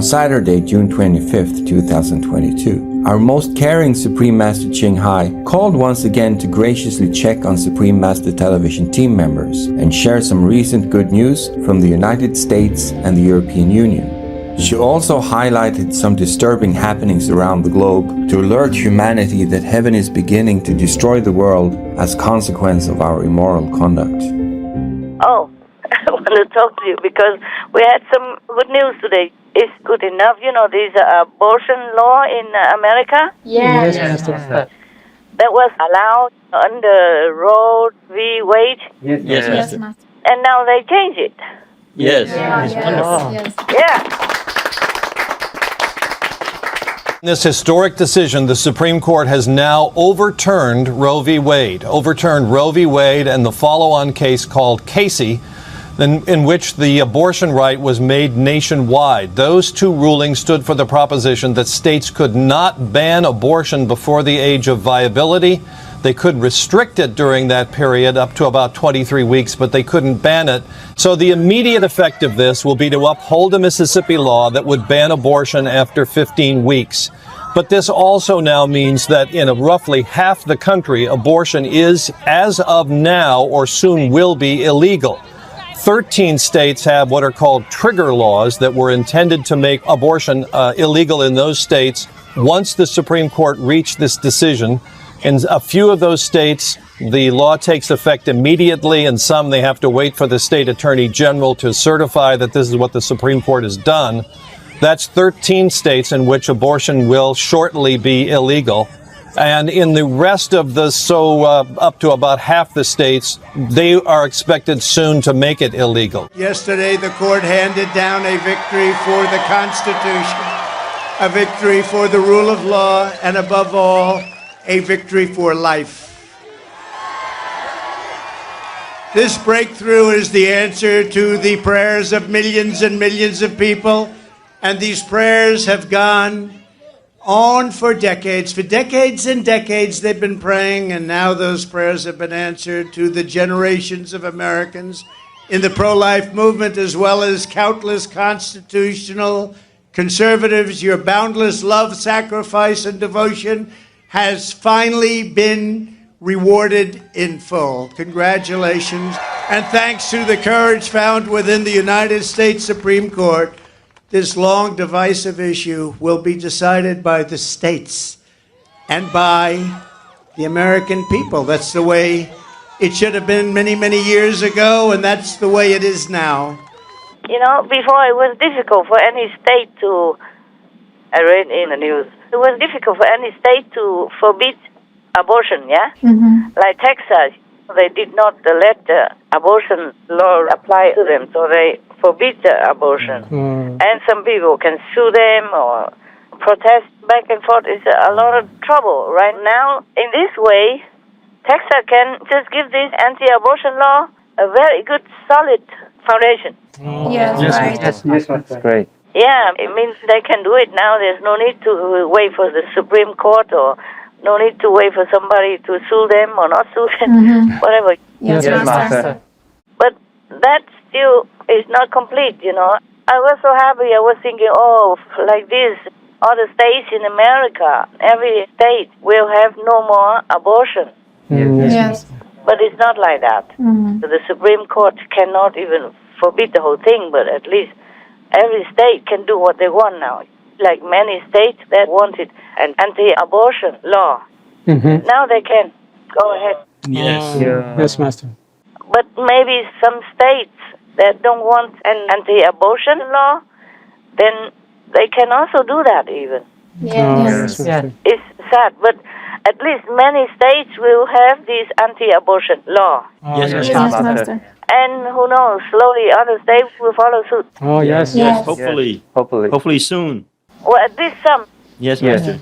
On Saturday, June 25th, 2022, our most caring Supreme Master Ching Hai called once again to graciously check on Supreme Master Television team members and share some recent good news from the United States and the European Union. She also highlighted some disturbing happenings around the globe to alert humanity that heaven is beginning to destroy the world as consequence of our immoral conduct. Oh, I want to talk to you because we had some good news today. Is good enough, there's an abortion law in America? Yes. That was allowed under Roe v. Wade? Yes. And now they change it? Yes. Yeah. In this historic decision, the Supreme Court has now overturned Roe v. Wade and the follow-on case called Casey, in which the abortion right was made nationwide. Those two rulings stood for the proposition that states could not ban abortion before the age of viability. They could restrict it during that period up to about 23 weeks, but they couldn't ban it. So the immediate effect of this will be to uphold a Mississippi law that would ban abortion after 15 weeks. But this also now means that in roughly half the country, abortion is, as of now or soon will be, illegal. 13 states have what are called trigger laws that were intended to make abortion illegal in those states once the Supreme Court reached this decision. In a few of those states, the law takes effect immediately. In some, they have to wait for the state attorney general to certify that this is what the Supreme Court has done. That's 13 states in which abortion will shortly be illegal. And in the rest of the, up to about half the states, they are expected soon to make it illegal. Yesterday, the court handed down a victory for the Constitution, a victory for the rule of law, and above all, a victory for life. This breakthrough is the answer to the prayers of millions and millions of people, and these prayers have gone on for decades. For decades and decades they've been praying, and now those prayers have been answered to the generations of Americans in the pro-life movement, as well as countless constitutional conservatives. Your boundless love, sacrifice, and devotion has finally been rewarded in full. Congratulations, and thanks to the courage found within the United States Supreme Court, this long divisive issue will be decided by the states and by the American people. That's the way it should have been many, many years ago, and that's the way it is now. Before it was difficult for any state to, I read in the news, it was difficult for any state to forbid abortion, yeah? Mm-hmm. Like Texas, they did not let the abortion law apply to them, so they forbid the abortion. And some people can sue them or protest back and forth. It's a lot of trouble. Right now, in this way, Texas can just give this anti-abortion law a very good, solid foundation. Yes, That's great. Yeah, it means they can do it now. There's no need to wait for the Supreme Court, or no need to wait for somebody to sue them or not sue them, whatever. Yes, Master. But that still is not complete, I was so happy. I was thinking, like this, other states in America, every state will have no more abortion. Yes. But it's not like that. The Supreme Court cannot even forbid the whole thing, but at least every state can do what they want now. Like many states that wanted an anti-abortion law. Now they can. Go ahead. Yes, Master. But maybe some states that don't want an anti-abortion law, then they can also do that even. Yes. It's sad, but at least many states will have this anti-abortion law. Yes, Master. And who knows, slowly other states will follow suit. Yes. Hopefully soon. Well, at least some. Yes, Master.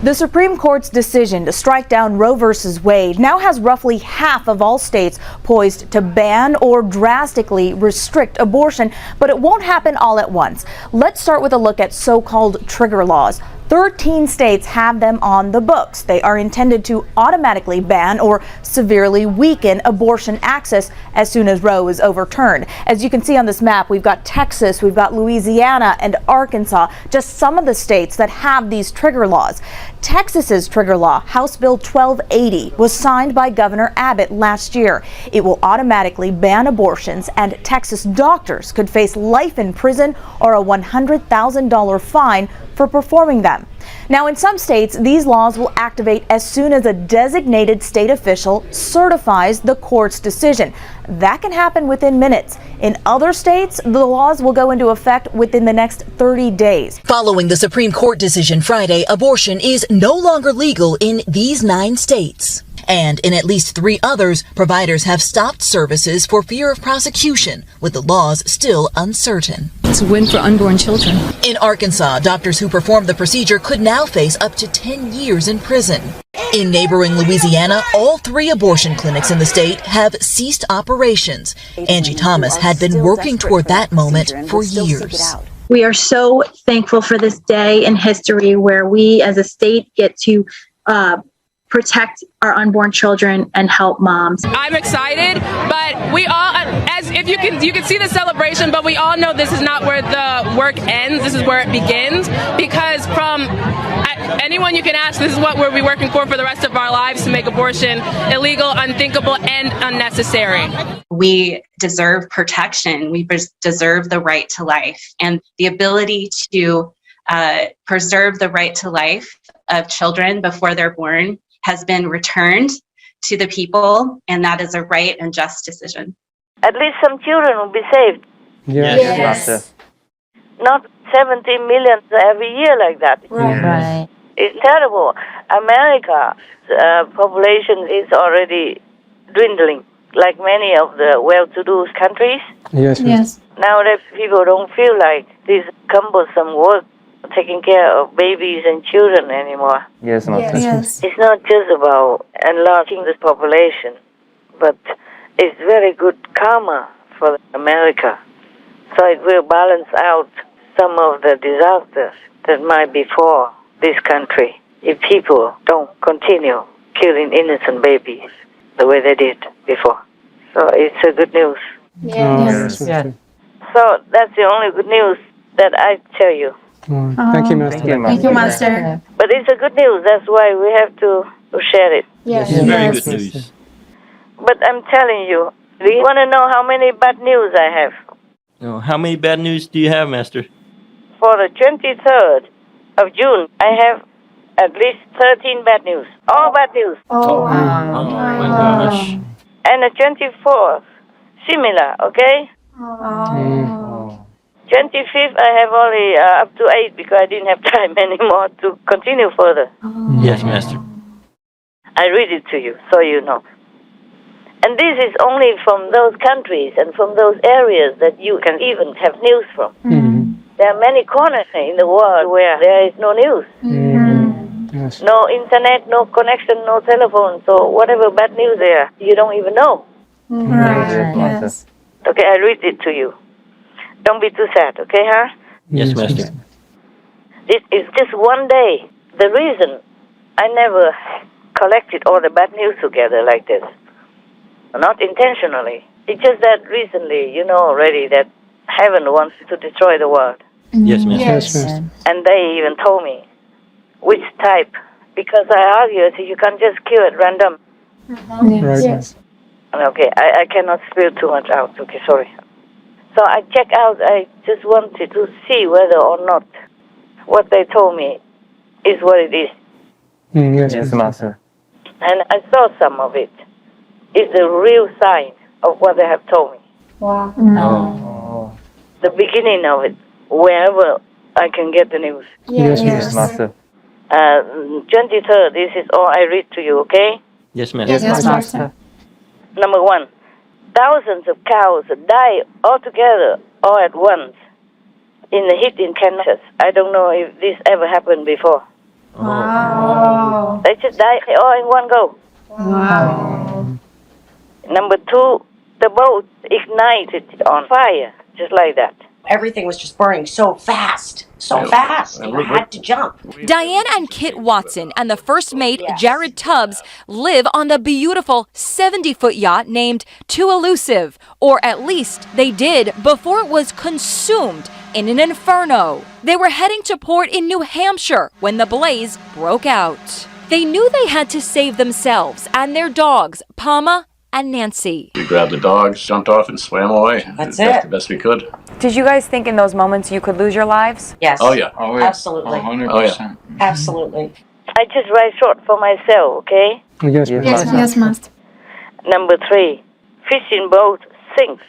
The Supreme Court's decision to strike down Roe v. Wade now has roughly half of all states poised to ban or drastically restrict abortion, but it won't happen all at once. Let's start with a look at so-called trigger laws. 13 states have them on the books. They are intended to automatically ban or severely weaken abortion access as soon as Roe is overturned. As you can see on this map, we've got Texas, we've got Louisiana and Arkansas, just some of the states that have these trigger laws. Texas's trigger law, House Bill 1280, was signed by Governor Abbott last year. It will automatically ban abortions, and Texas doctors could face life in prison or a $100,000 fine for performing them. Now, in some states, these laws will activate as soon as a designated state official certifies the court's decision. That can happen within minutes. In other states, the laws will go into effect within the next 30 days. Following the Supreme Court decision Friday, abortion is no longer legal in these 9 states. And in at least 3 others, providers have stopped services for fear of prosecution, with the laws still uncertain. It's a win for unborn children. In Arkansas, doctors who performed the procedure could now face up to 10 years in prison. In neighboring Louisiana, all 3 abortion clinics in the state have ceased operations. Angie Thomas had been working toward that moment for years. We are so thankful for this day in history where we as a state get to protect our unborn children and help moms. I'm excited, but we all, as if you can see the celebration, but we all know this is not where the work ends. This is where it begins, because from anyone you can ask, this is what we'll be working for the rest of our lives, to make abortion illegal, unthinkable, and unnecessary. We deserve protection. We deserve the right to life, and the ability to preserve the right to life of children before they're born has been returned to the people, and that is a right and just decision. At least some children will be saved. Yes. Not 70 million every year like that. Right. It's terrible. America's population is already dwindling, like many of the well-to-do countries. Yes. Now that people don't feel like this cumbersome work taking care of babies and children anymore. Yes, Master. Yes. It's not just about enlarging the population, but it's very good karma for America. So it will balance out some of the disasters that might befall this country if people don't continue killing innocent babies the way they did before. So it's a good news. Yes. So that's the only good news that I tell you. Thank you, Master. Thank you, Master. But it's a good news. That's why we have to share it. Yes. It's very good news. But I'm telling you, do you want to know how many bad news I have? Oh, how many bad news do you have, Master? For the 23rd of June, I have at least 13 bad news. All bad news. Oh, Oh my gosh. And the 24th, similar, okay? 25th, I have only up to 8 because I didn't have time anymore to continue further. Yes, Master. I read it to you so you know. And this is only from those countries and from those areas that you can even have news from. There are many corners in the world where there is no news. Yes. No internet, no connection, no telephone. So whatever bad news there, you don't even know. Yes. Okay, I read it to you. Don't be too sad, okay, huh? Yes, Master. This is just one day. The reason I never collected all the bad news together like this, not intentionally. It's just that recently, you know already that heaven wants to destroy the world. Yes, Master. Yes, Master. And they even told me which type, because I argued you can't just kill at random. Right. Yes. Okay, I cannot spill too much out. Okay, sorry. So I checked out. I just wanted to see whether or not what they told me is what it is. Yes, Master. And I saw some of it. It's the real sign of what they have told me. Wow. Oh. The beginning of it, wherever I can get the news. Yes, Master. 23rd, this is all I read to you, okay? Yes, Master. Yes, Master. Number 1, thousands of cows die altogether all at once in the heat in Kansas. I don't know if this ever happened before. Wow. They just die all in one go. Wow. Number 2, the boat ignited on fire, just like that. everything was just burning so fast. So fast. You had to jump. Diane and Kit Watson and the first mate, Jared Tubbs, live on the beautiful 70-foot yacht named Too Elusive, or at least they did before it was consumed in an inferno. They were heading to port in New Hampshire when the blaze broke out. They knew they had to save themselves and their dogs, Palma and Nancy. We grabbed the dogs, jumped off, and swam away. That's the best we could. Did you guys think in those moments you could lose your lives? Yes. Oh, yeah. Absolutely. 100%. Oh, yeah. Absolutely. I just write short for myself, okay? Yes, Master. Number 3, fishing boat sinks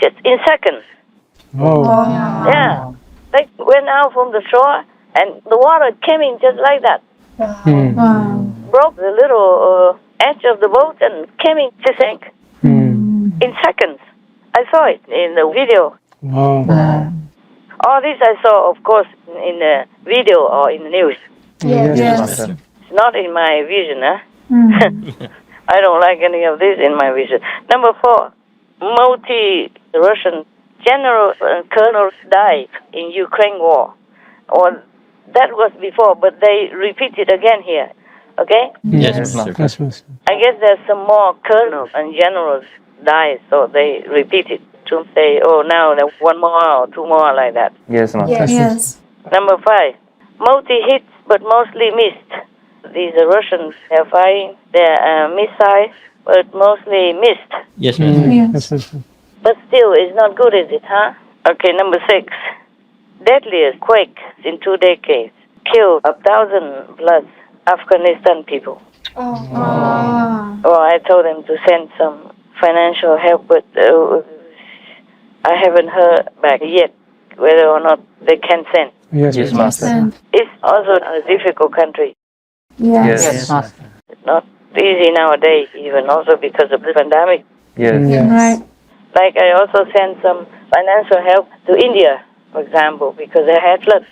just in seconds. Yeah. They went out from the shore and the water came in just like that. Broke the little edge of the boat and came in to sink in seconds. I saw it in the video. All this I saw, of course, in the video or in the news. Yes. It's not in my vision, huh? I don't like any of this in my vision. Number 4, multi-Russian generals and colonels died in Ukraine war. Or that was before, but they repeat it again here. Okay? Yes, Master. I guess there's some more colonels and generals died, so they repeat it to say, oh, now there's one more or two more like that. Yes, Master. Yes. Number 5, multi-hits but mostly missed. These Russians, they're firing their missiles, but mostly missed. Yes, Master. Yes. But still, it's not good, is it, huh? Okay, number 6, deadliest quake in 2 decades. Killed 1,000 plus Afghanistan people. Well, I told them to send some financial help, but I haven't heard back yet whether or not they can send. Yes, Master. It's also a difficult country. Yes, Master. It's not easy nowadays, even also because of the pandemic. Yes. Right. Like I also sent some financial help to India, for example, because they had floods.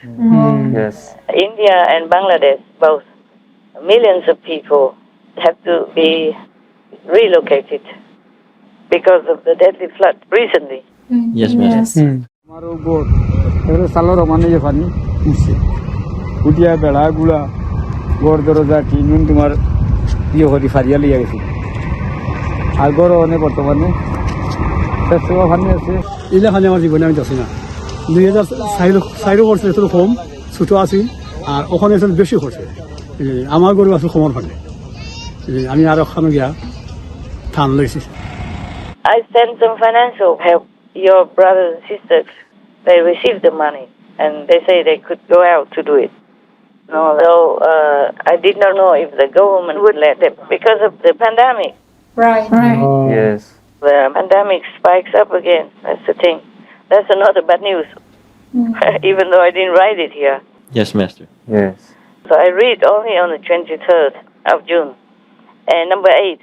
Yes. India and Bangladesh, both. Millions of people have to be relocated because of the deadly flood recently. Yes, Master. এলাখানে আমার জীবনে আমি যাচ্ছি না 2004 বছর এত কম ছোট আছি আর ওখানে এত বেশি করছে আমার গরু আছে কমর ফাটে আমি আর ওখানে গিয়া থান লইছি I sent some financial help. Your brothers and sisters, they received the money and they say they could go out to do it. Although I did not know if the government would let them because of the pandemic. Right. Yes. The pandemic spikes up again. That's the thing. That's another bad news. Even though I didn't write it here. Yes, Master. Yes. So I read only on the 23rd of June. And number 8,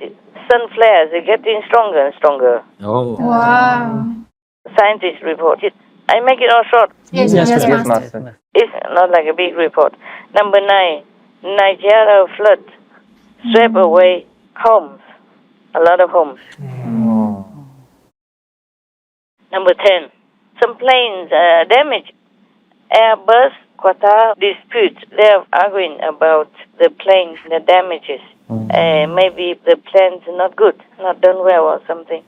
sun flares are getting stronger and stronger. Oh. Wow. Scientists report it. I make it all short. Yes, Master. It's not like a big report. Number 9, Nigeria flood swept away homes. A lot of homes. Number 10, some planes damaged. Airbus, Qatar dispute. They're arguing about the planes, the damages. Maybe the planes are not good, not done well or something.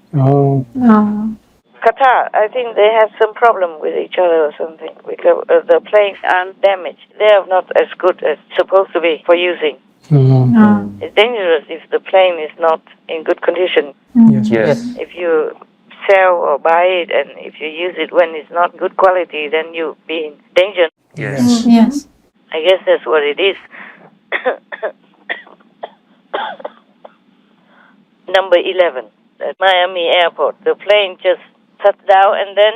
Qatar, I think they have some problem with each other or something because the planes aren't damaged. They are not as good as supposed to be for using. It's dangerous if the plane is not in good condition. Yes. If you sell or buy it and if you use it when it's not good quality, then you'll be in danger. Yes. I guess that's what it is. Number 11, at Miami Airport, the plane just touched down and then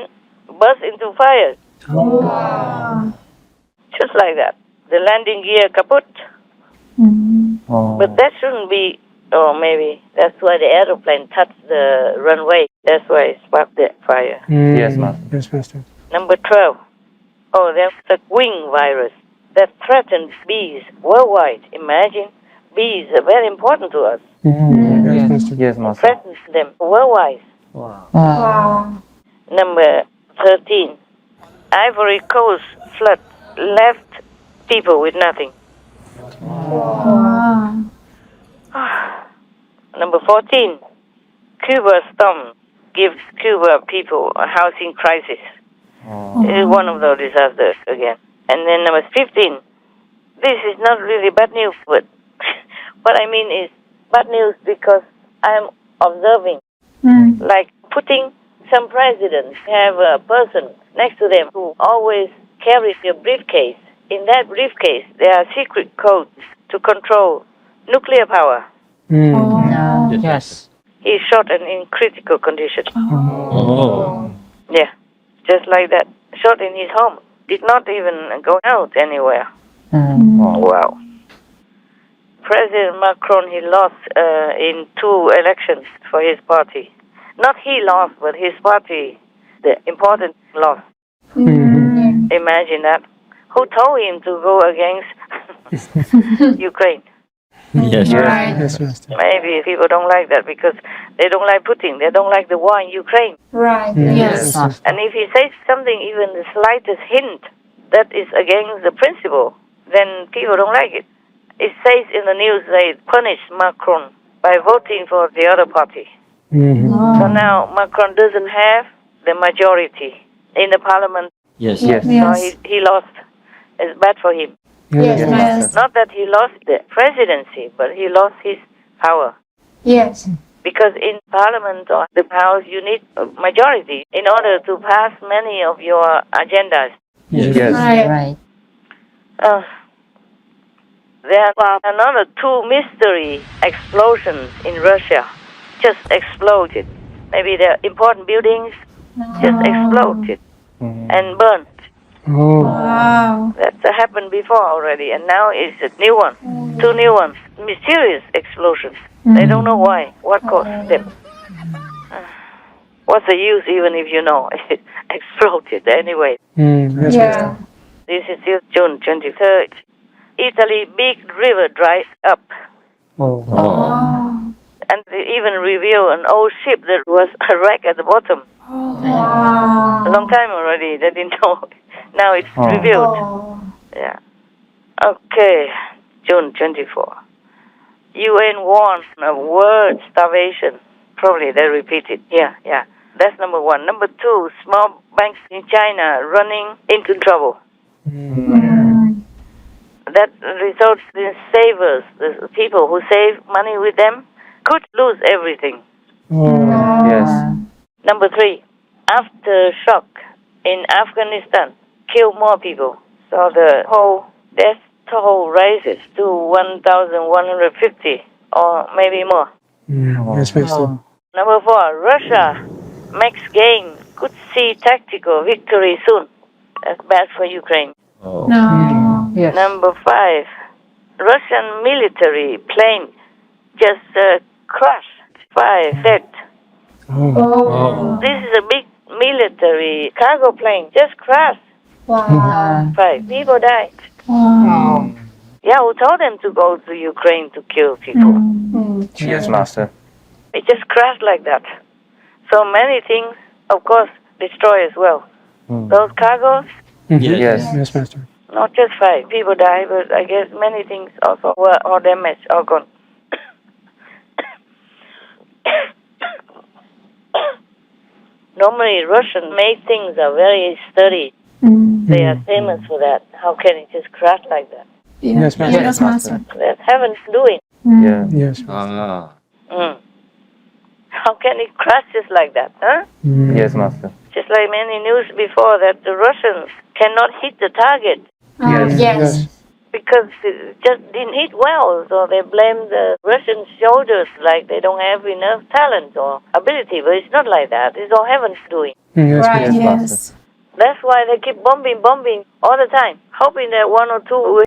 burst into fire. Just like that. The landing gear kaput. But that shouldn't be, or maybe that's why the aeroplane touched the runway. That's why it sparked the fire. Yes, Master. Yes, Master. Number 12. Oh, there's a wing virus that threatens bees worldwide. Imagine, bees are very important to us. Yes, Master. Threatens them worldwide. Wow. Number 13. Ivory Coast flood left people with nothing. Wow. Number 14, Cuba storm gives Cuba people a housing crisis. It's one of those disasters again. And then number 15, this is not really bad news, but what I mean is bad news because I'm observing, like putting some presidents have a person next to them who always carries a briefcase. In that briefcase, there are secret codes to control nuclear power. Yes. He's shot and in critical condition. Oh. Yeah, just like that. Shot in his home. Did not even go out anywhere. Wow. President Macron, he lost in 2 elections for his party. Not he lost, but his party, the important loss. Imagine that. Who told him to go against Ukraine? Yes. Right. Yes, Master. Maybe people don't like that because they don't like Putin. They don't like the war in Ukraine. Right. Yes. Yes. And if he says something, even the slightest hint that is against the principle, then people don't like it. It says in the news they punish Macron by voting for the other party. So now Macron doesn't have the majority in the parliament. Yes. Yes. So he lost. It's bad for him. Yes. Yes. Yes. Not that he lost the presidency, but he lost his power. Yes. Because in parliament or the house, you need a majority in order to pass many of your agendas. Yes. Right. There are another 2 mystery explosions in Russia. Just exploded. Maybe the important buildings just exploded and burned. Wow. That happened before already, and now it's a new one. 2 new ones. Mysterious explosions. They don't know why. What caused them? What's the use even if you know? It exploded anyway. Yes, Yeah. This is still June 23rd. Italy big river dries up. And they even reveal an old ship that was a wreck at the bottom. Wow. A long time already. They didn't know. Now it's revealed. Yeah. Okay. June 24. UN warns of world starvation. Probably they repeat it. Yeah. That's number 1. Number 2, small banks in China running into trouble. That results in savers, the people who save money with them, could lose everything. Yes. Number 3, aftershock in Afghanistan kill more people. So the whole death toll rises to 1,150 or maybe more. Yes, Master. Number 4, Russia makes gain. Could see tactical victory soon. That's bad for Ukraine. No. Yes. Number 5, Russian military plane just crashed. 5 dead. This is a big military cargo plane just crashed. Wow. 5 people died. Wow. Yeah, who told them to go to Ukraine to kill people? Yes, Master. It just crashed like that. So many things, of course, destroy as well. Those cargoes, Yes. Yes, Master. not just 5 people died, but I guess many things also were all damaged, all gone. Normally, Russian-made things are very sturdy. They are famous for that. How can it just crash like that? Yes, Master. Yes, Master. That's heaven's doing. Yeah. Yes. How can it crash just like that, huh? Yes, Master. Just like many news before that the Russians cannot hit the target Yes. because it just didn't hit well. So they blame the Russian soldiers like they don't have enough talent or ability. But it's not like that. It's all heaven's doing. Yes, Right. Master. Yes. That's why they keep bombing all the time, hoping that 1 or 2 will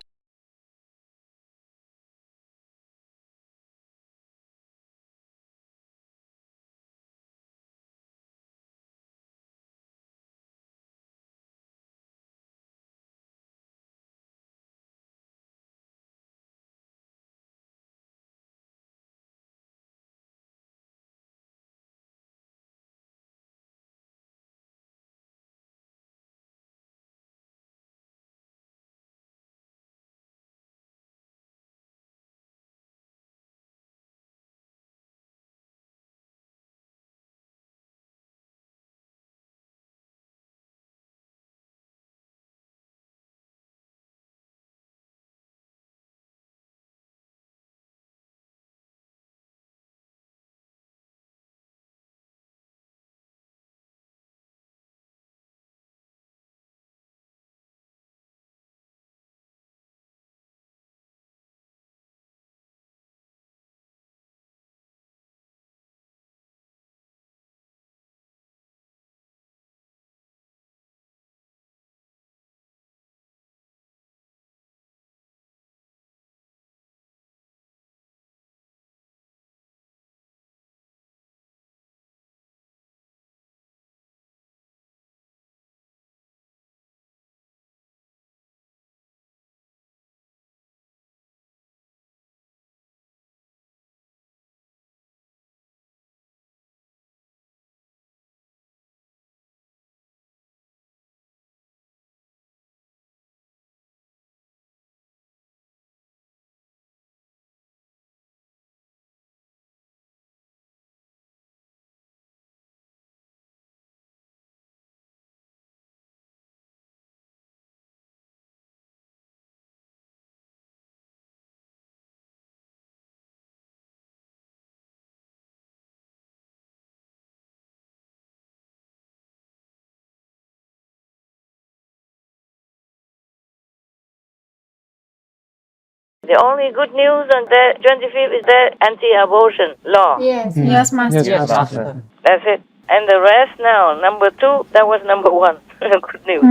The only good news on the 25th is the anti-abortion law. Yes. Yes, Master. Yes, Master. That's it. And the rest now, number 2, that was number 1. Good news.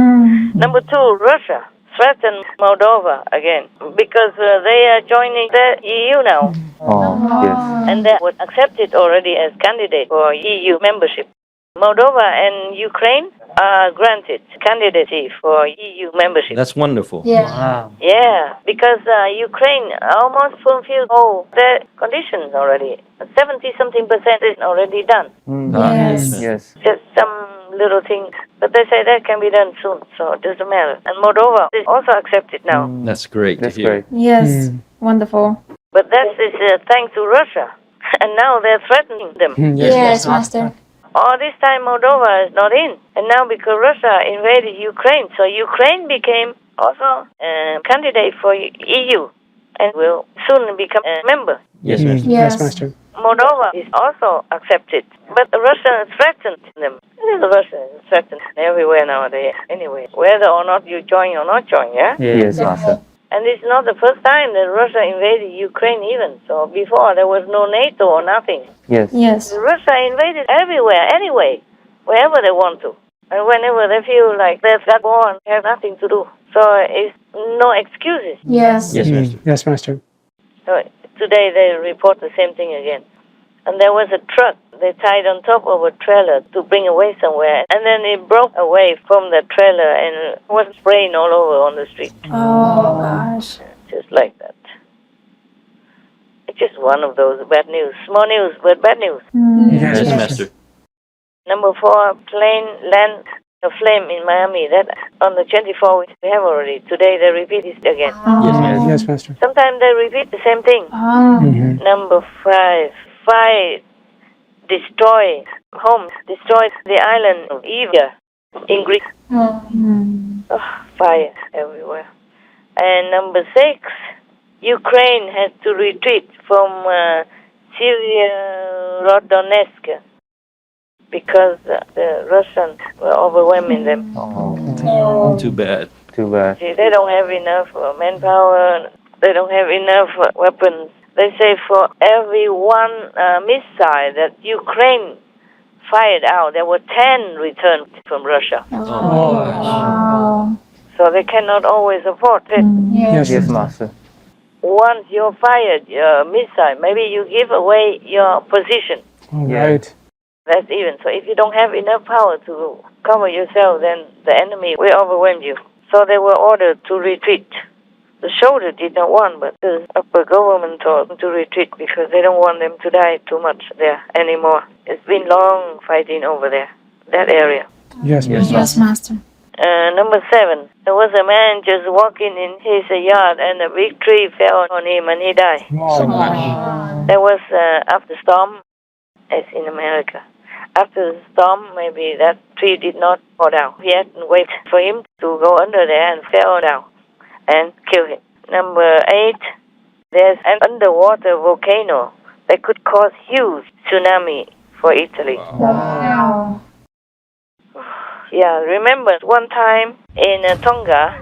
Number 2, Russia threatened Moldova again because they are joining the EU now. Yes. And they were accepted already as candidate for EU membership. Moldova and Ukraine are granted candidacy for EU membership. That's wonderful. Yeah. Wow. Yeah, because Ukraine almost fulfilled all the conditions already. 70-something% is already done. Yes. Yes. Just some little things. But they say that can be done soon, so it doesn't matter. And Moldova is also accepted now. That's great That's to hear. great. Yes. Wonderful. But that is thanks to Russia. And now they're threatening them. Yes, Master. All this time Moldova is not in. And now because Russia invaded Ukraine, so Ukraine became also a candidate for EU and will soon become a member. Yes, Master. Yes, Master. Moldova is also accepted, but Russia threatened them. Russia is threatened everywhere nowadays. Anyway, whether or not you join or not join, yeah? Yes, Master. And it's not the first time that Russia invaded Ukraine even. So before there was no NATO or nothing. Yes. Yes. Russia invaded everywhere, anyway, wherever they want to. And whenever they feel like they've got war and have nothing to do. So it's no excuses. Yes. Yes, Master. Yes, Master. So today they report the same thing again. And there was a truck they tied on top of a trailer to bring away somewhere. And then it broke away from the trailer and was spraying all over on the street. Oh, gosh. Just like that. It's just one of those bad news. Small news, but bad news. Yes, Master. Number 4, plane land a flame in Miami. That on the 24th we have already. Today they repeat it again. Yes, Master. Yes, Master. Sometimes they repeat the same thing. Number 5, fire destroy homes, destroy the island of Eva in Greece. Fire everywhere. And number 6, Ukraine has to retreat from Syria-Donetsk because the Russians were overwhelming them. Too bad. Too bad. See, they don't have enough manpower. They don't have enough weapons. They say for every one missile that Ukraine fired out, there were 10 returned from Russia. Wow. So they cannot always afford it. Yes. Yes, Master. Once you're fired your missile, maybe you give away your position. All right. That's even. So if you don't have enough power to cover yourself, then the enemy will overwhelm you. So they were ordered to retreat. The shoulder did not want, but the upper government told them to retreat because they don't want them to die too much there anymore. It's been long fighting over there, that area. Yes, Master. Yes, Master. Number 7, there was a man just walking in his yard and a big tree fell on him and he died. There was after storm, as in America. After the storm, maybe that tree did not fall down. He had to wait for him to go under there and fell down and kill him. Number 8, there's an underwater volcano that could cause huge tsunami for Italy. Wow. Yeah, remember one time in Tonga,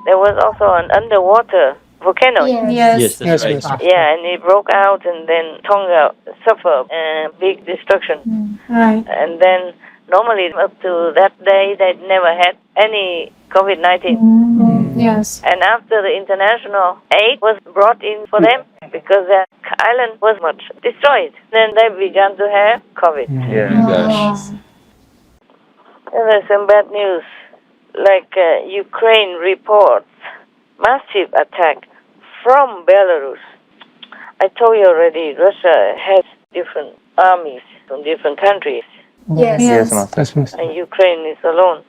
there was also an underwater volcano. Yes. That's right. Yeah, and it broke out and then Tonga suffered big destruction. Right. And then normally up to that day, they'd never had any COVID-19. Yes. And after the international aid was brought in for them, because their island was much destroyed, then they began to have COVID. Yeah. Gosh. And there's some bad news, like Ukraine reports massive attack from Belarus. I told you already, Russia has different armies from different countries, Yes. Yes, Master. Yes, Master. and Ukraine is alone.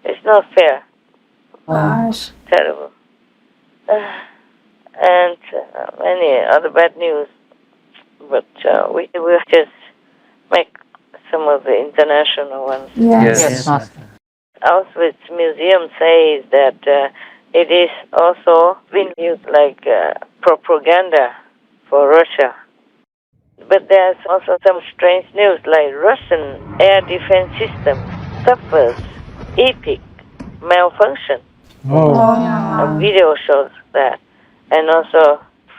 It's not fair. Gosh. Terrible. And many other bad news, but we will just make some of the international ones. Yes. Yes, Master. Auschwitz Museum says that it is also been used like propaganda for Russia. But there's also some strange news, like Russian air defense system suffers epic malfunction. Oh. A video shows that. And also,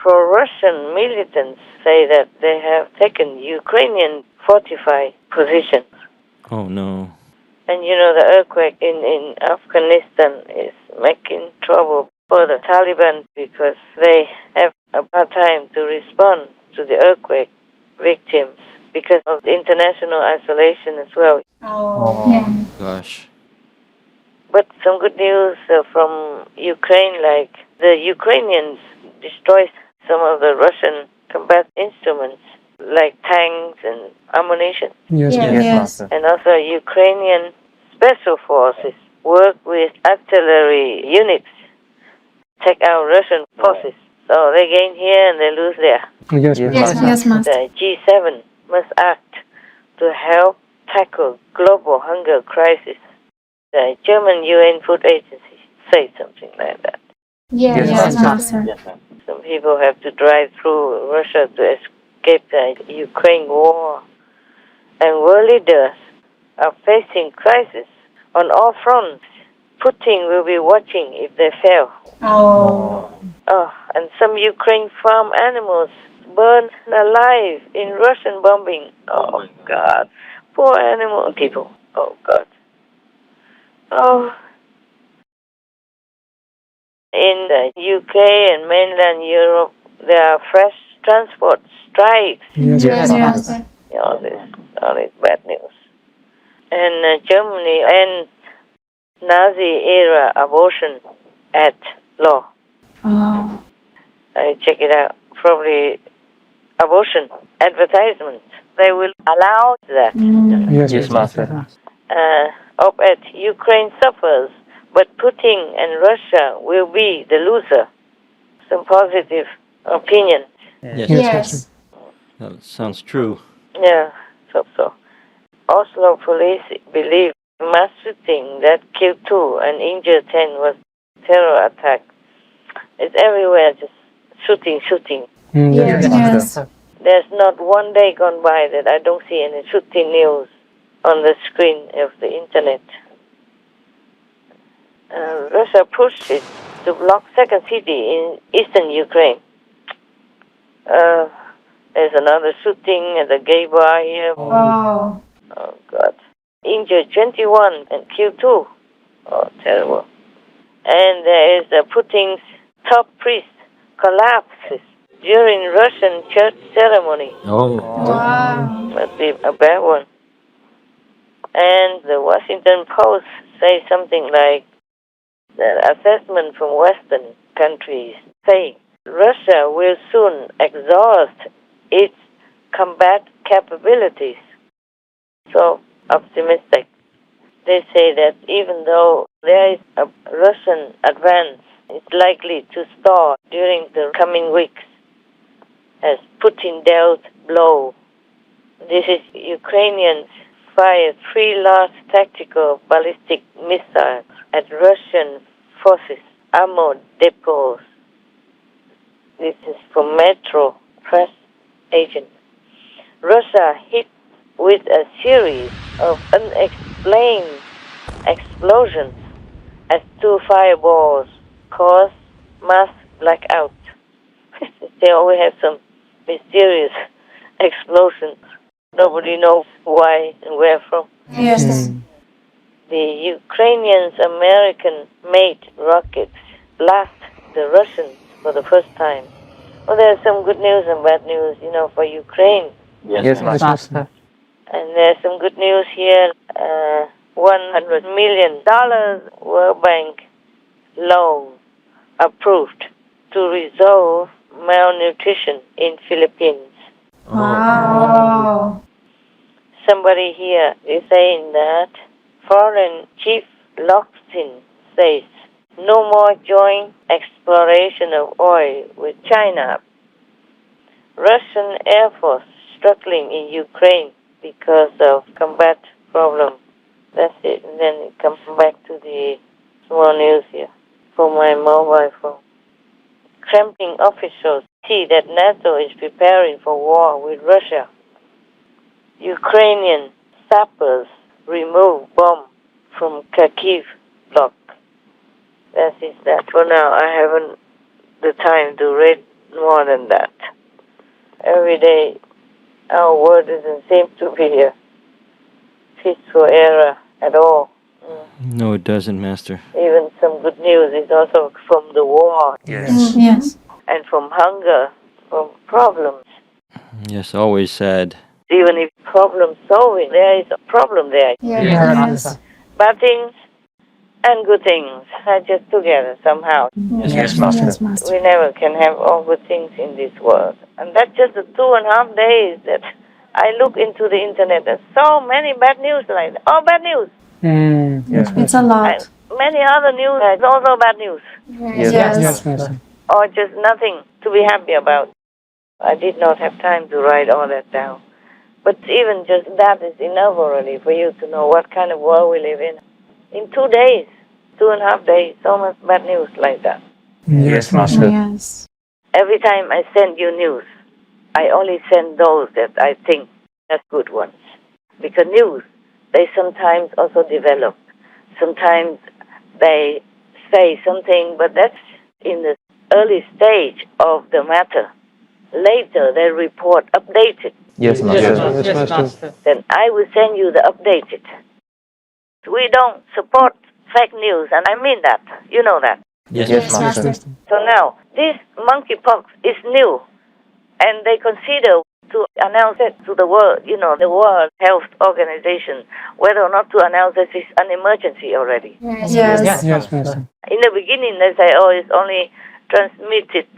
pro-Russian militants say that they have taken Ukrainian fortified positions. Oh no. And you know, the earthquake in Afghanistan is making trouble for the Taliban because they have a hard time to respond to the earthquake victims because of international isolation as well. Oh. Yeah. Gosh. But some good news from Ukraine, like the Ukrainians destroyed some of the Russian combat instruments, like tanks and ammunition. Yes, Yes. Yes, Yes. Master. And also Ukrainian special forces work with artillery units, take out Russian forces. So they gain here and they lose there. Yes, Yes, Yes. Master. Yes, Master. The G7 must act to help tackle global hunger crisis. The German UN Food Agency say something like that. Yes. Yes, Yes, Master. Some people have to drive through Russia to escape the Ukraine war. And world leaders are facing crisis on all fronts. Putin will be watching if they fail. Oh. Oh, and some Ukraine farm animals burned alive in Russian bombing. Oh, God. Poor animal people. Oh, God. Oh. In the UK and mainland Europe, there are fresh transport strikes. yes, Yes, Master. All this bad news. And Germany ends Nazi-era abortion at law. Oh. I check it out. Probably abortion advertisements. They will allow that. yes, Yes, Master. Op-ed, Ukraine suffers, but Putin and Russia will be the loser. Some positive opinion. Yes. Yes. That sounds true. Yeah, so. Oslo police believe mass shooting that killed 2 and injured 10 was terror attack. It's everywhere, just shooting. Yes. Yes. There's not one day gone by that I don't see any shooting news on the screen of the internet. Russia pushes to block second city in eastern Ukraine. There's another shooting at the gay bar here. Oh. Oh, God. Injured 21 and killed 2. Oh, terrible. And there is Putin's top priest collapses during Russian church ceremony. Oh. Wow. Must be a bad one. And the Washington Post says something like the assessment from Western countries say Russia will soon exhaust its combat capabilities. So optimistic. They say that even though there is a Russian advance, it's likely to stall during the coming weeks as Putin dealt blow. This is Ukrainians fired 3 large tactical ballistic missiles at Russian forces ammo depots. This is from Metro press agent. Russia hit with a series of unexplained explosions as 2 fireballs caused mass blackout. They always have some mysterious explosions. Nobody knows why and where from. Yes. The Ukrainians' American-made rockets blast the Russians for the first time. Well, there's some good news and bad news, for Ukraine. Yes, Master. And there's some good news here. $100 million World Bank loan approved to resolve malnutrition in Philippines. Wow. Somebody here is saying that Foreign Chief Loxin says no more joint exploration of oil with China. Russian Air Force struggling in Ukraine because of combat problem. That's it. And then it comes back to the small news here from my mobile phone. Kremlin officials see that NATO is preparing for war with Russia. Ukrainian sappers remove bomb from Kharkiv block. That is that. For now, I haven't the time to read more than that. Every day, our world doesn't seem to be a peaceful era at all. No, it doesn't, Master. Even some good news is also from the war. Yes. Yes. And from hunger, from problems. Yes, always sad. Even if problem solving, there is a problem there. Yes. Bad things and good things are just together somehow. Yes, Master. Yes, Master. We never can have all good things in this world. And that's just the 2.5 days that I look into the internet. There's so many bad news like that. Oh, bad news. Yes, it's a lot. And many other news is also bad news. Yes. Master. Or just nothing to be happy about. I did not have time to write all that down. But even just that is enough already for you to know what kind of world we live in. In 2 days, 2.5 days, so much bad news like that. Yes, Master. Yes. Every time I send you news, I only send those that I think are good ones. Because news, they sometimes also develop. Sometimes they say something, but that's in the early stage of the matter. Later, they report updated. Yes, Master. Yes, Master. Then I will send you the updated. We don't support fake news, and I mean that. You know that. Yes, Master. So now, this monkeypox is new, and they consider to announce it to the world, the World Health Organization, whether or not to announce this is an emergency already. Yes, Master. In the beginning, they say, it's only transmitted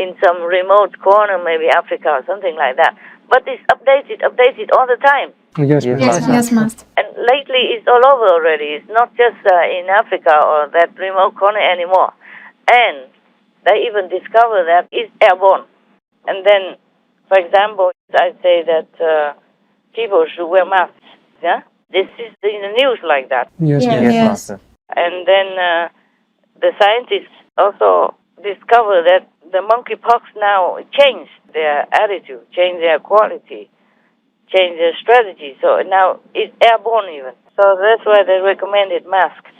in some remote corner, maybe Africa or something like that. But it's updated all the time. Yes, Master. And lately, it's all over already. It's not just in Africa or that remote corner anymore. And they even discover that it's airborne. And then, for example, I say that people should wear masks. Yeah, this is in the news like that. Yes, Master. And then the scientists also discover that the monkeypox now changed their attitude, changed their quality, changed their strategy. So now it's airborne even. So that's why they recommended masks.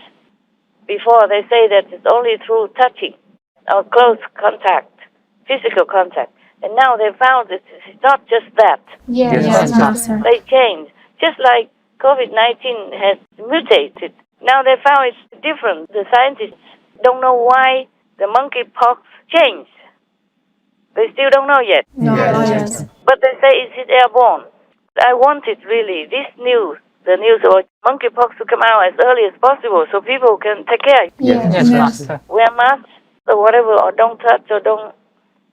Before they say that it's only through touching or close contact, physical contact. And now they found that it's not just that. Yes, Master. They changed. Just like COVID-19 has mutated. Now they found it's different. The scientists don't know why the monkeypox changed. They still don't know yet. Yes. But they say it's airborne. I wanted really this news, the news about monkeypox, to come out as early as possible so people can take care. Yes, Master. Wear masks or whatever, or don't touch or don't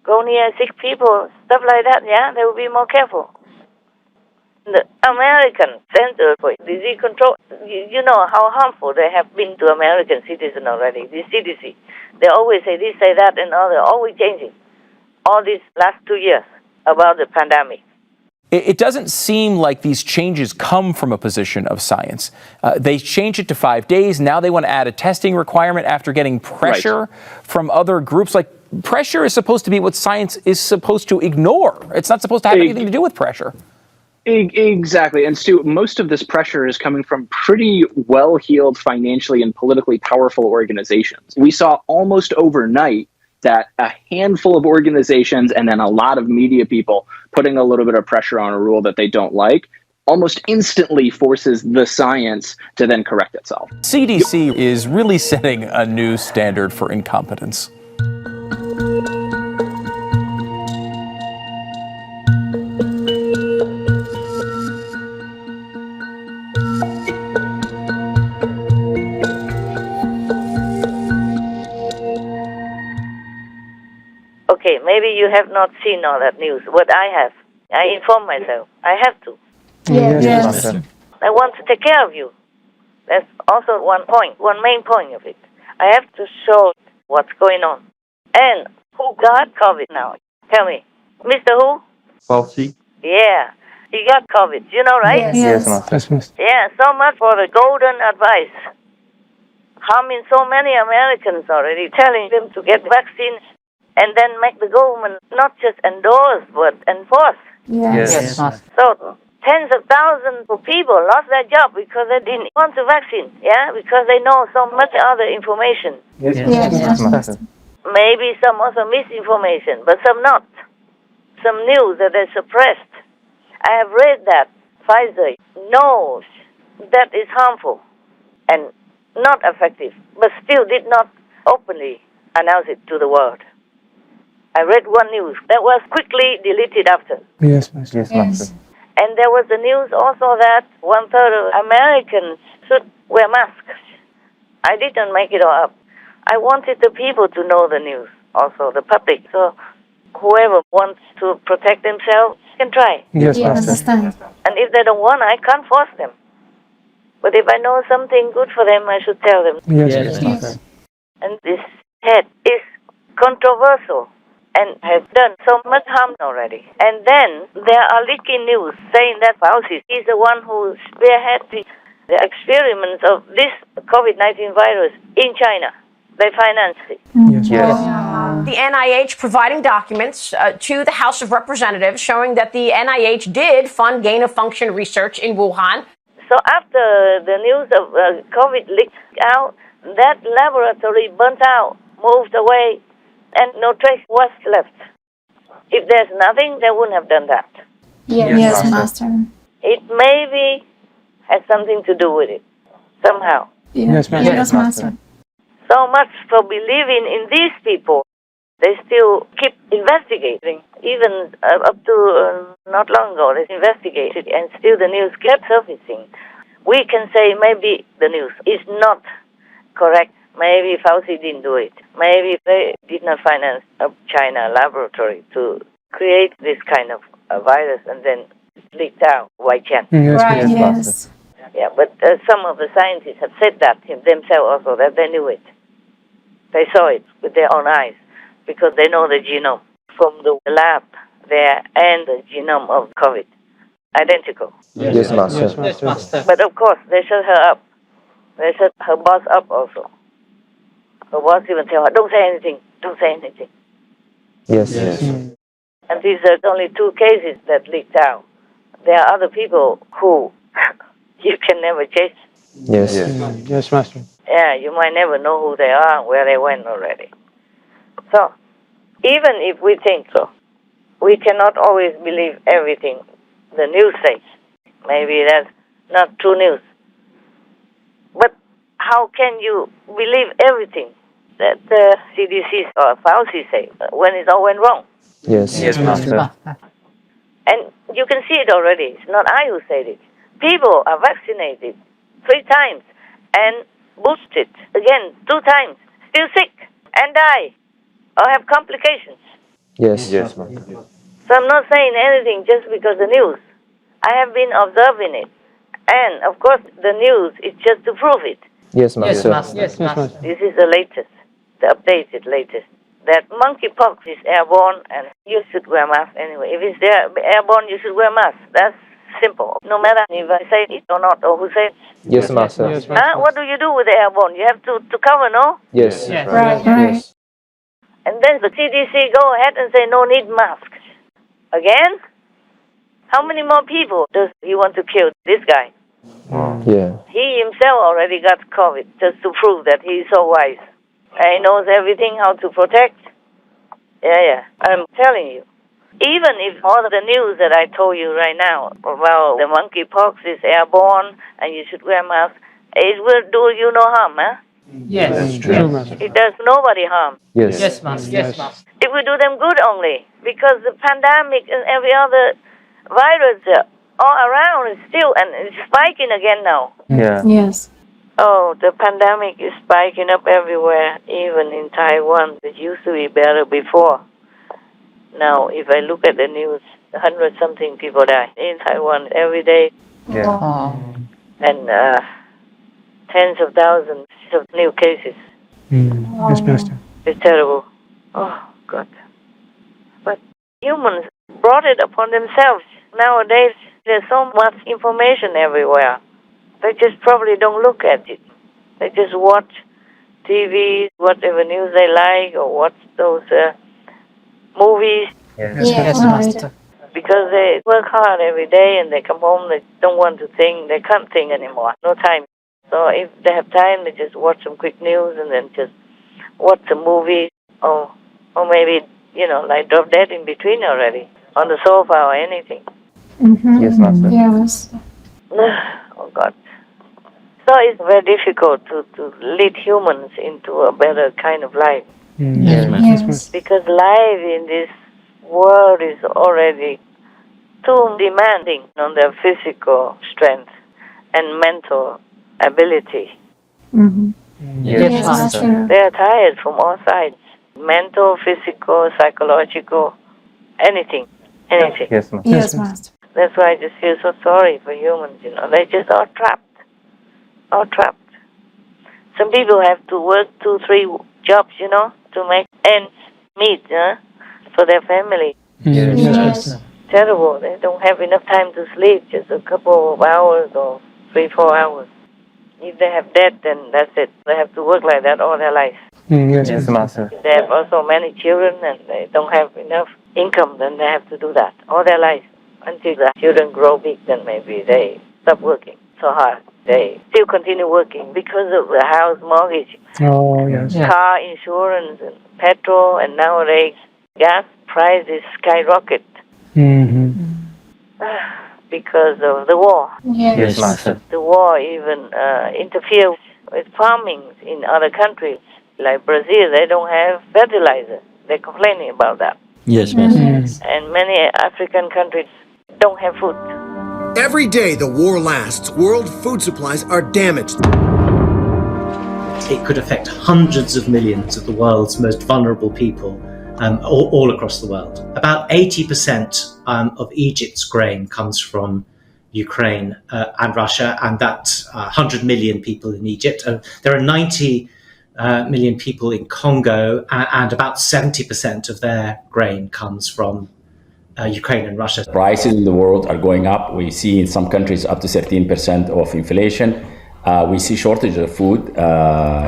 go near sick people, stuff like that, they will be more careful. The American Center for Disease Control, you know how harmful they have been to American citizens already, the CDC. They always say this, say that, and all. They're always changing. All these last 2 years about the pandemic. It doesn't seem like these changes come from a position of science. They changed it to 5 days. Now they want to add a testing requirement after getting pressure from other groups. Like, pressure is supposed to be what science is supposed to ignore. It's not supposed to have anything to do with pressure. Exactly. And Stu, most of this pressure is coming from pretty well-heeled, financially and politically powerful organizations. We saw almost overnight that a handful of organizations and then a lot of media people putting a little bit of pressure on a rule that they don't like almost instantly forces the science to then correct itself. CDC is really setting a new standard for incompetence. Okay, maybe you have not seen all that news. What I have, I inform myself. I have to. Yes. I want to take care of you. That's also one main point of it. I have to show what's going on. And who got COVID now? Tell me. Mr. Who? Fauci. Yeah, he got COVID. You know, right? Yes, Master. Yeah, so much for the golden advice. Harming so many Americans already, telling them to get vaccines and then make the government not just endorse but enforce. Yes. So tens of thousands of people lost their job because they didn't want the vaccine, because they know so much other information. Yes, Master. maybe some also misinformation, but some not. Some news that they suppressed. I have read that Pfizer knows that is harmful and not effective, but still did not openly announce it to the world. I read one news that was quickly deleted after. Yes, Master. Yes, Master. And there was the news also that 1/3 of Americans should wear masks. I didn't make it all up. I wanted the people to know the news, also the public. So whoever wants to protect themselves can try. Yes, I Master. understand. And if they don't want, I can't force them. But if I know something good for them, I should tell them. Yes, Master. And this head is controversial and has done so much harm already. And then there are leaking news saying that Fauci is the one who spearheaded the experiments of this COVID-19 virus in China. They financed it. Yes. The NIH providing documents to the House of Representatives showing that the NIH did fund gain-of-function research in Wuhan. So after the news of COVID leaked out, that laboratory burnt out, moved away, and no trace was left. If there's nothing, they wouldn't have done that. Yes, Master. It maybe has something to do with it, somehow. Yes, Master. Yes, Master. So much for believing in these people. They still keep investigating. Even up to not long ago, they investigated, and still the news kept surfacing. We can say maybe the news is not correct. Maybe Fauci didn't do it. Maybe they did not finance a China laboratory to create this kind of a virus and then leaked out. Why chance? Yes, Right, Master. yes. Yeah, but some of the scientists have said that themselves also, that they knew it. They saw it with their own eyes because they know the genome from the lab there and the genome of COVID. Identical. Yes, Master. Yes, Master. But of course, they shut her up. They shut her boss up also. Her boss even tell her, don't say anything, don't say anything. Yes. And these are only 2 cases that leaked out. There are other people who you can never chase. Yes. Yes, Master. Yeah, you might never know who they are, where they went already. So, even if we think so, we cannot always believe everything the news says. Maybe that's not true news. But how can you believe everything that the CDC or Fauci say when it all went wrong? Yes, Master. And you can see it already. It's not I who said it. People are vaccinated 3 times and boosted again 2 times, still sick and die or have complications. Yes, Master. So I'm not saying anything just because the news. I have been observing it. And, of course, the news is just to prove it. Yes, Master. Yes, Master. This is the latest, the updated latest. That monkeypox is airborne and you should wear mask anyway. If it's airborne, you should wear mask. That's simple. No matter if I say it or not, or who says it. Yes, Master. Yes, Master. What do you do with the airborne? You have to cover, no? Yes. Right. Yes. And then the CDC go ahead and say no need masks. Again? How many more people does he want to kill, this guy? Yeah. He himself already got COVID just to prove that he is so wise. And he knows everything how to protect. Yeah. I'm telling you. Even if all of the news that I told you right now about the monkeypox is airborne and you should wear masks, it will do you no harm, huh? Yes, true, Master. It does nobody harm. Yes. Master. Yes, Master. It will do them good only because the pandemic and every other virus all around is still, and it's spiking again now. Yeah. Yes. Oh, the pandemic is spiking up everywhere, even in Taiwan. It used to be better before. Now, if I look at the news, 100-something people die in Taiwan every day. Yeah. And tens of thousands of new cases. Yes, Master. It's terrible. Oh, God. But humans brought it upon themselves. Nowadays, there's so much information everywhere. They just probably don't look at it. They just watch TV, whatever news they like, or watch those movies. Yes, Master. Because they work hard every day and they come home, they don't want to think, they can't think anymore. No time. So if they have time, they just watch some quick news and then just watch some movies. or maybe, like drop dead in between already, on the sofa or anything. Yes, Master. Yes. Oh, God. So it's very difficult to lead humans into a better kind of life. Yes, Yes. Because life in this world is already too demanding on their physical strength and mental ability. Yes, Master. They are tired from all sides. Mental, physical, psychological, anything. Yes, Master. Yes, Master. That's why I just feel so sorry for humans, They just are trapped. All trapped. Some people have to work 2-3 jobs, to make ends meet, for their family. Yes. Terrible. They don't have enough time to sleep, just a couple of hours or 3-4 hours. If they have debt, then that's it. They have to work like that all their life. Yes, Master. If they have also many children and they don't have enough income, then they have to do that all their life. Until the children grow big, then maybe they stop working so hard. They still continue working because of the house mortgage, car insurance, and petrol, and nowadays gas prices skyrocket because of the war. Yes, Master. The war even interferes with farming in other countries. Like Brazil, they don't have fertilizer. They're complaining about that. Yes, Master. And many African countries don't have food. Every day the war lasts, world food supplies are damaged. It could affect hundreds of millions of the world's most vulnerable people all across the world. About 80% of Egypt's grain comes from Ukraine and Russia, and that's 100 million people in Egypt. There are 90 million people in Congo, and about 70% of their grain comes from Ukraine and Russia. Prices in the world are going up. We see in some countries up to 13% of inflation. We see shortage of food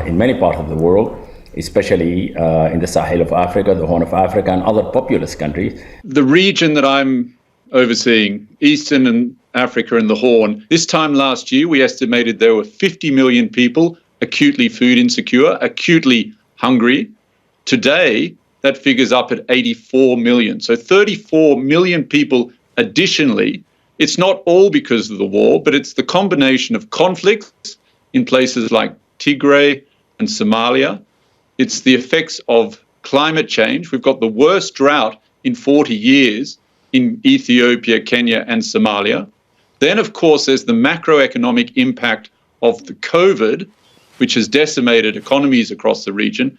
in many parts of the world, especially in the Sahel of Africa, the Horn of Africa, and other populous countries. The region that I'm overseeing, Eastern and Africa and the Horn, this time last year we estimated there were 50 million people acutely food insecure, acutely hungry. Today, that figure's up at 84 million. So 34 million people additionally. It's not all because of the war, but it's the combination of conflicts in places like Tigray and Somalia. It's the effects of climate change. We've got the worst drought in 40 years in Ethiopia, Kenya, and Somalia. Then, of course, there's the macroeconomic impact of the COVID, which has decimated economies across the region.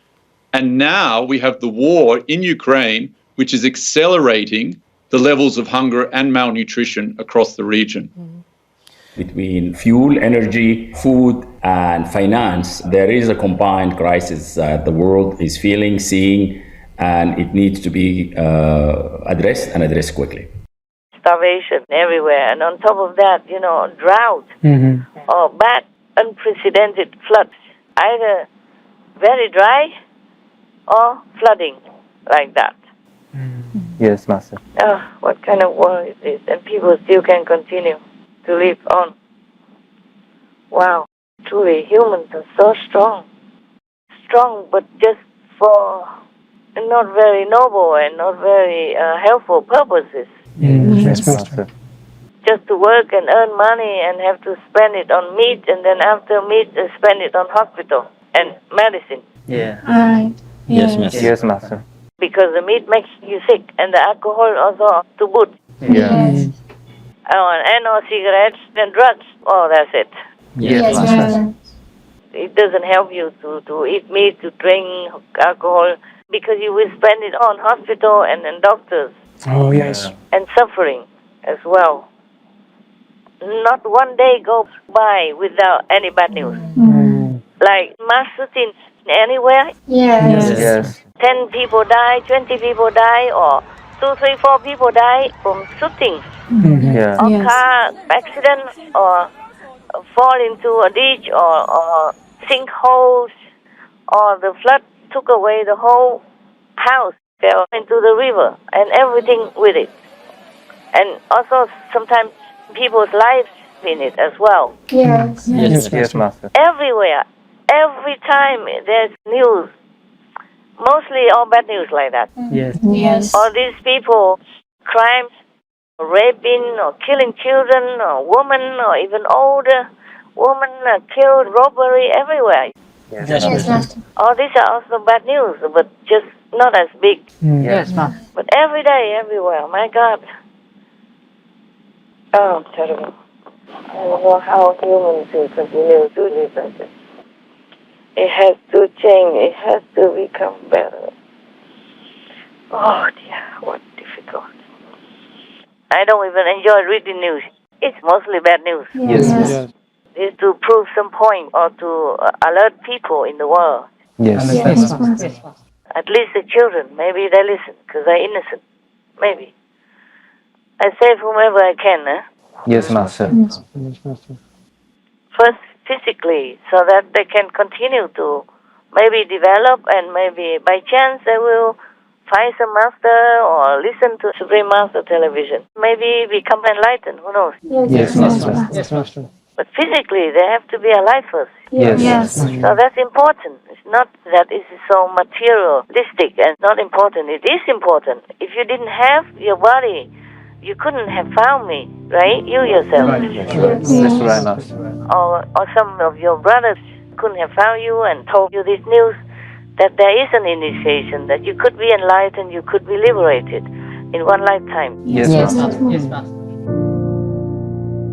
And now we have the war in Ukraine, which is accelerating the levels of hunger and malnutrition across the region. Between fuel, energy, food, and finance, there is a combined crisis that the world is feeling, seeing, and it needs to be addressed and addressed quickly. Starvation everywhere, and on top of that, drought or bad, unprecedented floods, either very dry or flooding like that. Yes, Master. Oh, what kind of war is this? And people still can continue to live on. Wow, truly, humans are so strong. Strong, but just for not very noble and not very helpful purposes. Yes, Master. Just to work and earn money and have to spend it on meat, and then after meat, spend it on hospital and medicine. Yeah. Right. Yes, Master. Yes, Master. Because the meat makes you sick, and the alcohol also to boot. Yes. And no cigarettes and drugs. Oh, that's it. Yes, Master. It doesn't help you to eat meat, to drink alcohol, because you will spend it on hospital and doctors. Oh, yes. And suffering as well. Not one day goes by without any bad news. Like mass shootings anywhere. Yes. 10 people die, 20 people die, or 2, 3, 4 people die from shootings. Yeah. Or car accident, or fall into a ditch, or sinkholes, or the flood took away the whole house, fell into the river, and everything with it. And also sometimes people's lives in it as well. Yes. Yes, Master. Everywhere, every time there's news, Mostly all bad news like that. Yes. Yes. All these people, crimes, raping or killing children or women or even older women killed, robbery everywhere. Yes, Master. All these are also bad news, but just not as big. Yes, Master. But every day, everywhere, my God. Oh, terrible. I don't know how humans will continue to live like this. It has to change. It has to become better. Oh, dear, what difficult. I don't even enjoy reading news. It's mostly bad news. Yes. It's to prove some point or to alert people in the world. Yes. At least the children, maybe they listen because they're innocent. Maybe. I save whomever I can, eh? Yes, Master. First, physically, so that they can continue to maybe develop, and maybe by chance they will find some master or listen to Supreme Master television. Maybe become enlightened, who knows? Yes, Master. But physically, they have to be alive first. Yes. So that's important. It's not that it's so materialistic and not important. It is important. If you didn't have your body, you couldn't have found me, right? You yourself. That's right, Master. Or some of your brothers couldn't have found you and told you this news, that there is an initiation, that you could be enlightened, you could be liberated in one lifetime. Yes, Master.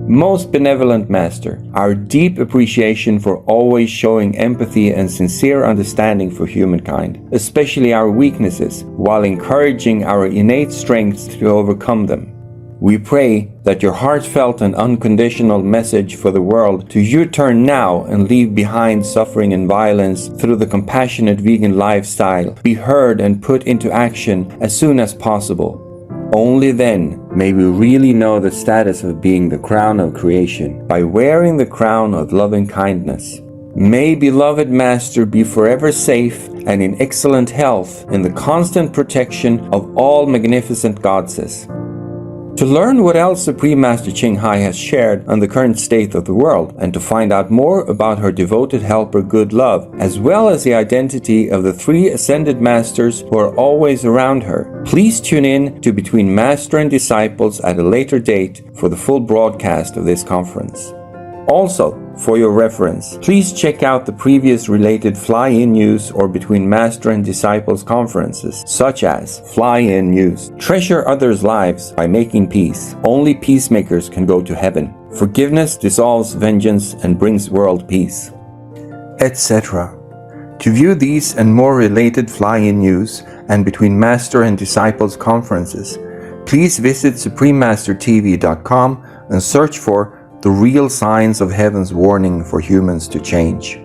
Most benevolent Master, our deep appreciation for always showing empathy and sincere understanding for humankind, especially our weaknesses, while encouraging our innate strengths to overcome them. We pray that your heartfelt and unconditional message for the world to U-turn now and leave behind suffering and violence through the compassionate vegan lifestyle be heard and put into action as soon as possible. Only then may we really know the status of being the crown of creation by wearing the crown of loving kindness. May beloved Master be forever safe and in excellent health in the constant protection of all magnificent goddesses. To learn what else Supreme Master Ching Hai has shared on the current state of the world, and to find out more about her devoted helper Good Love, as well as the identity of the 3 Ascended Masters who are always around her, please tune in to Between Master and Disciples at a later date for the full broadcast of this conference. Also, for your reference, please check out the previous related Fly-In News or Between Master and Disciples conferences, such as Fly-In News, Treasure Others' Lives by Making Peace, Only Peacemakers Can Go to Heaven, Forgiveness Dissolves Vengeance and Brings World Peace, etc. To view these and more related Fly-In News and Between Master and Disciples conferences, please visit suprememastertv.com and search for The Real Signs of Heaven's Warning for Humans to Change.